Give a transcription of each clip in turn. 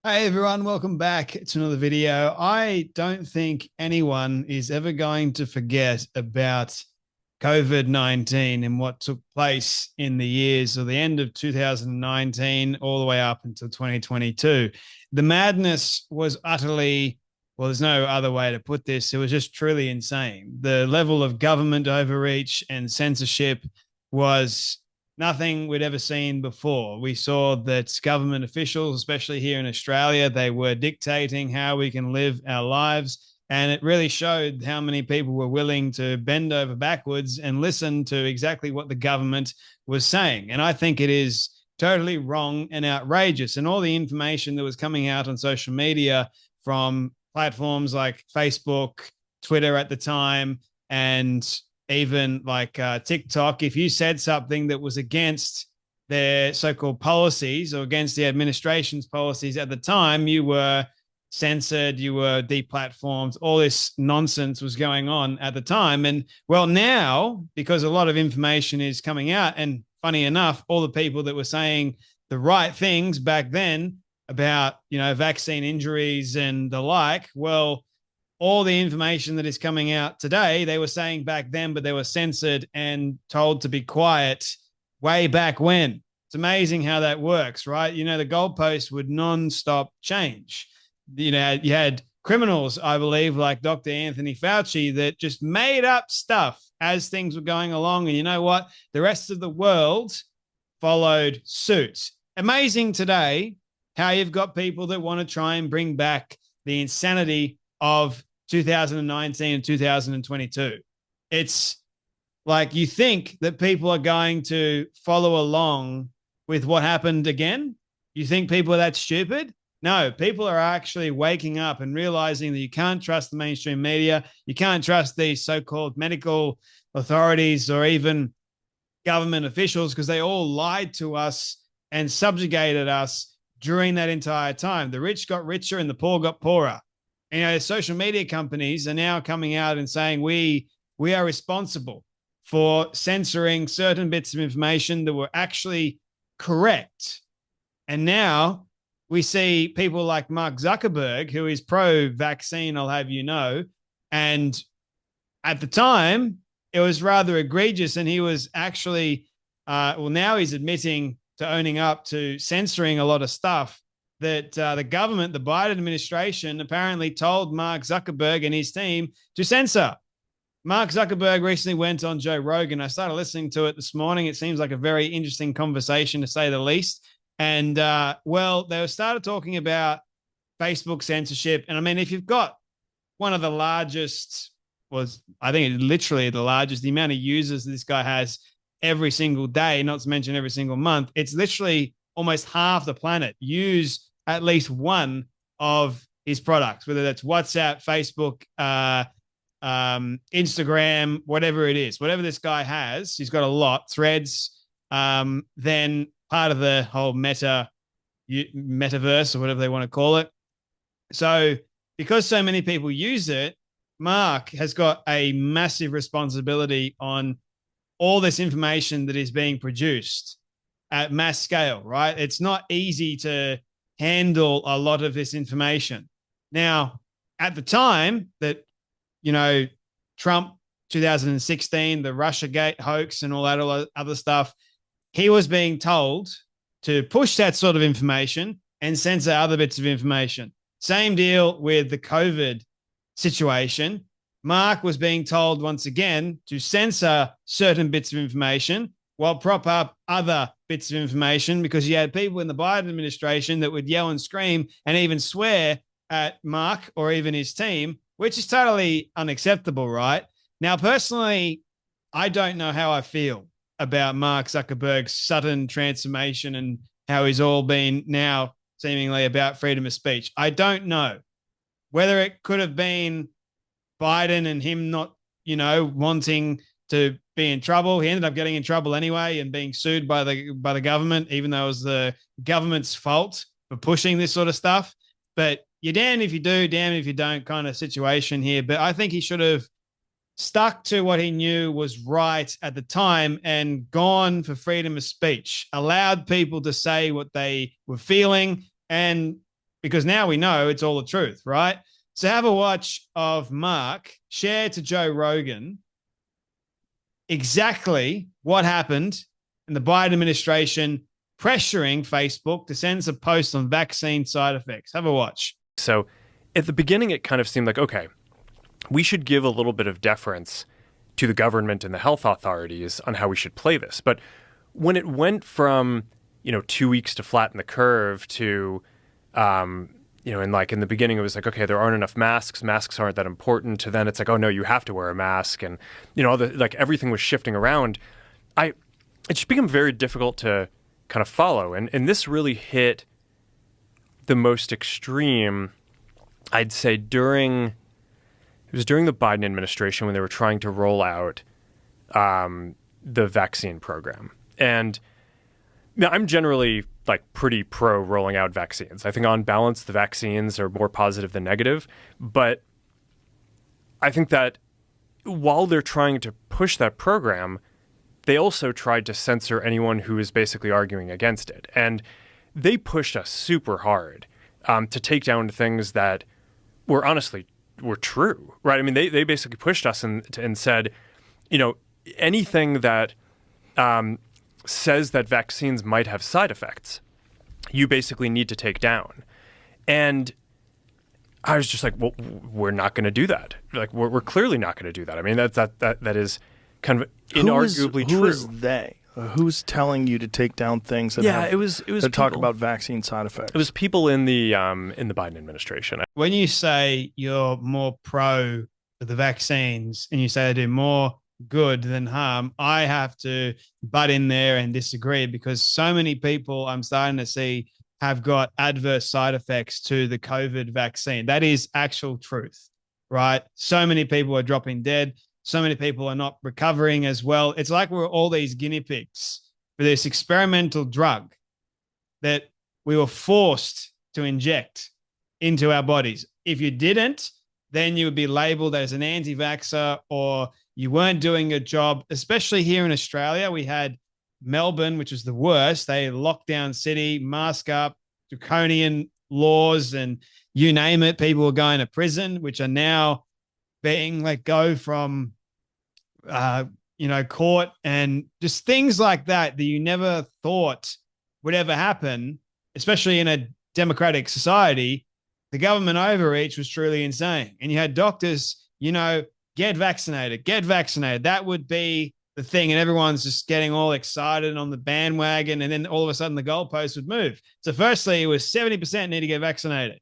Hey everyone, welcome back to another video. I don't think anyone is ever going to forget about COVID-19 and what took place in the years of the end of 2019 all the way up until 2022. The madness was utterly, well, there's no other way to put this. It was just truly insane. The level of government overreach and censorship was nothing we'd ever seen before. We saw that government officials, especially here in Australia, they were dictating how we can live our lives. And it really showed how many people were willing to bend over backwards and listen to exactly what the government was saying. And I think it is totally wrong and outrageous. And all the information that was coming out on social media from platforms like Facebook, Twitter at the time, and even like TikTok, if you said something that was against their so-called policies or against the administration's policies at the time, you were censored, you were deplatformed. All this nonsense was going on at the time. And well, now, because a lot of information is coming out, and funny enough, all the people that were saying the right things back then about, vaccine injuries and the like, well, all the information that is coming out today, they were saying back then, but they were censored and told to be quiet way back when. It's amazing how that works, right? The goalposts would non-stop change. You had criminals, I believe, like Dr. Anthony Fauci, that just made up stuff as things were going along. And you know what? The rest of the world followed suit. Amazing today how you've got people that want to try and bring back the insanity of 2019 and 2022. It's like you think that people are going to follow along with what happened again. You think people are that stupid? No, people are actually waking up and realizing that you can't trust the mainstream media. You can't trust these so-called medical authorities or even government officials because they all lied to us and subjugated us during that entire time. The rich got richer and the poor got poorer. Social media companies are now coming out and saying we are responsible for censoring certain bits of information that were actually correct. And now we see people like Mark Zuckerberg, who is pro-vaccine, I'll have you know. And at the time, it was rather egregious. And he was actually, now he's admitting to owning up to censoring a lot of stuff that the government, the Biden administration, apparently told Mark Zuckerberg and his team to censor. Mark Zuckerberg recently went on Joe Rogan. I started listening to it this morning. It seems like a very interesting conversation, to say the least. And, they started talking about Facebook censorship. And I mean, if you've got one of the largest, I think it's literally the largest, the amount of users this guy has every single day, not to mention every single month, it's literally almost half the planet use at least one of his products, whether that's WhatsApp, Facebook, Instagram, whatever it is, whatever this guy has, he's got a lot, Threads, then part of the whole metaverse or whatever they want to call it. So because so many people use it, Mark has got a massive responsibility on all this information that is being produced at mass scale, right? It's not easy to handle a lot of this information. Now, at the time that, Trump 2016, the Russiagate hoax and all that other stuff, he was being told to push that sort of information and censor other bits of information. Same deal with the COVID situation. Mark was being told once again to censor certain bits of information while prop up other bits of information, because you had people in the Biden administration that would yell and scream and even swear at Mark or even his team, which is totally unacceptable, right? Now, personally, I don't know how I feel about Mark Zuckerberg's sudden transformation and how he's all been now seemingly about freedom of speech. I don't know whether it could have been Biden and him not, wanting to be in trouble. He ended up getting in trouble anyway and being sued by the government, even though it was the government's fault for pushing this sort of stuff. But you're damned if you do, damned if you don't kind of situation here. But I think he should have stuck to what he knew was right at the time and gone for freedom of speech, allowed people to say what they were feeling, and because now we know it's all the truth, right? So have a watch of Mark share to Joe Rogan exactly what happened in the Biden administration pressuring Facebook to censor posts on vaccine side effects. Have a watch. So at the beginning, it kind of seemed like, okay, we should give a little bit of deference to the government and the health authorities on how we should play this. But when it went from, 2 weeks to flatten the curve to, and like in the beginning, it was like, okay, there aren't enough masks. Masks aren't that important. To then it's like, oh no, you have to wear a mask. And, everything was shifting around. It just became very difficult to kind of follow. And this really hit the most extreme, I'd say, during the Biden administration when they were trying to roll out the vaccine program. And I'm generally pretty pro rolling out vaccines. I think on balance, the vaccines are more positive than negative. But I think that while they're trying to push that program, they also tried to censor anyone who was basically arguing against it. And they pushed us super hard to take down things that were honestly were true, right? I mean, they basically pushed us and said, anything that says that vaccines might have side effects, you basically need to take down. And I was just like, well, we're not going to do that. We're clearly not going to do that. I mean, that is kind of inarguably true. Who is they? Who's telling you to take down things that it was talk about vaccine side effects? It was people in the Biden administration. When you say you're more pro the vaccines and you say they do more good than harm, I have to butt in there and disagree, because so many people I'm starting to see have got adverse side effects to the COVID vaccine. That is actual truth, right? So many people are dropping dead. So many people are not recovering as well. It's like we're all these guinea pigs for this experimental drug that we were forced to inject into our bodies. If you didn't, then you would be labeled as an anti-vaxxer, or you weren't doing a job. Especially here in Australia, we had Melbourne, which was the worst. They locked down city, mask up, draconian laws, and you name it. People were going to prison, which are now being let go from, court, and just things like that you never thought would ever happen, especially in a democratic society. The government overreach was truly insane. And you had doctors, get vaccinated. That would be the thing. And everyone's just getting all excited on the bandwagon. And then all of a sudden the goalposts would move. So firstly, it was 70% need to get vaccinated.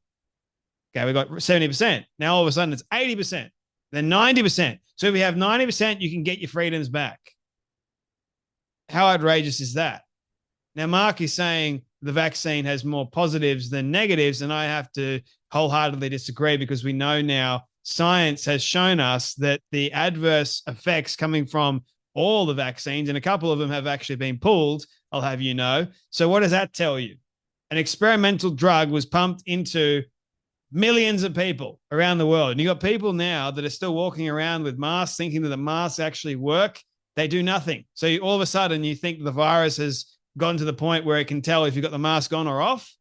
Okay, we got 70%. Now all of a sudden it's 80%, then 90%. So if you have 90%, you can get your freedoms back. How outrageous is that? Now, Mark is saying the vaccine has more positives than negatives, and I have to wholeheartedly disagree, because we know now science has shown us that the adverse effects coming from all the vaccines, and a couple of them have actually been pulled, I'll have you know. So what does that tell you? An experimental drug was pumped into millions of people around the world. And you got people now that are still walking around with masks, thinking that the masks actually work. They do nothing. So all of a sudden you think the virus has gotten to the point where it can tell if you've got the mask on or off.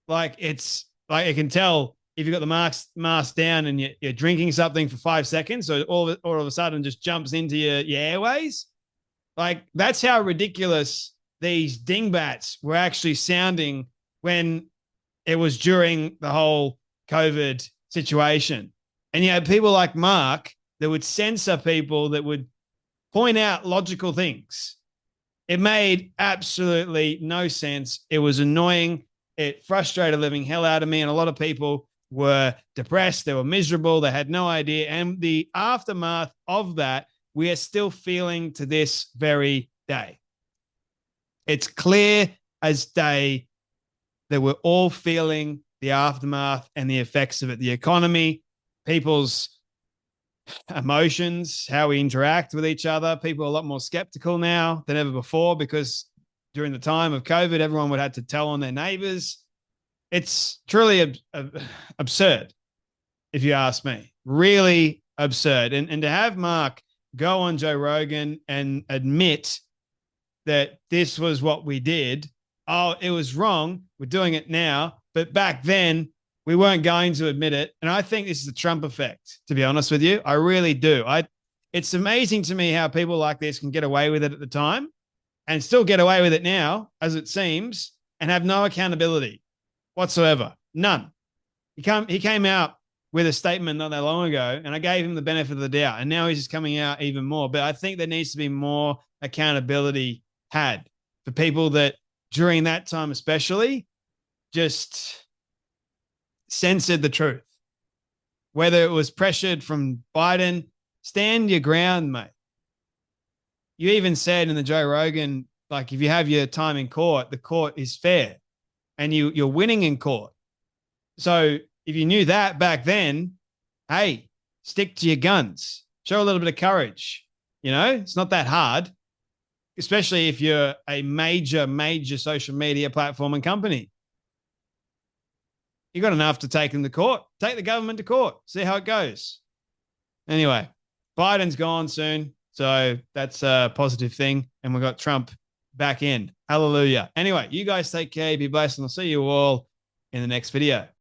It can tell if you've got the mask down and you're drinking something for 5 seconds. So all of a sudden just jumps into your airways. That's how ridiculous these dingbats were actually sounding when it was during the whole COVID situation. And you had people like Mark that would censor people that would point out logical things. It made absolutely no sense. It was annoying. It frustrated the living hell out of me. And a lot of people were depressed. They were miserable. They had no idea. And the aftermath of that, we are still feeling to this very day. It's clear as day that we're all feeling the aftermath and the effects of it. The economy, people's emotions, how we interact with each other. People are a lot more skeptical now than ever before, because during the time of COVID, everyone would have to tell on their neighbors. It's truly absurd, if you ask me. Really absurd. And to have Mark go on Joe Rogan and admit that this was what we did, oh, it was wrong, we're doing it now, But back then, we weren't going to admit it. And I think this is the Trump effect, to be honest with you. I really do. It's amazing to me how people like this can get away with it at the time and still get away with it now, as it seems, and have no accountability whatsoever. None. He came out with a statement not that long ago, and I gave him the benefit of the doubt. And now he's just coming out even more. But I think there needs to be more accountability had for people that during that time especially just censored the truth. Whether it was pressured from Biden, stand your ground, mate. You even said in the Joe Rogan, like, if you have your time in court, the court is fair and you're winning in court. So if you knew that back then, hey, stick to your guns. Show a little bit of courage. You know, it's not that hard, especially if you're a major social media platform and company. You got enough to take them to court. Take the government to court. See how it goes. Anyway, Biden's gone soon. So that's a positive thing. And we've got Trump back in. Hallelujah. Anyway, you guys take care. Be blessed. And I'll see you all in the next video.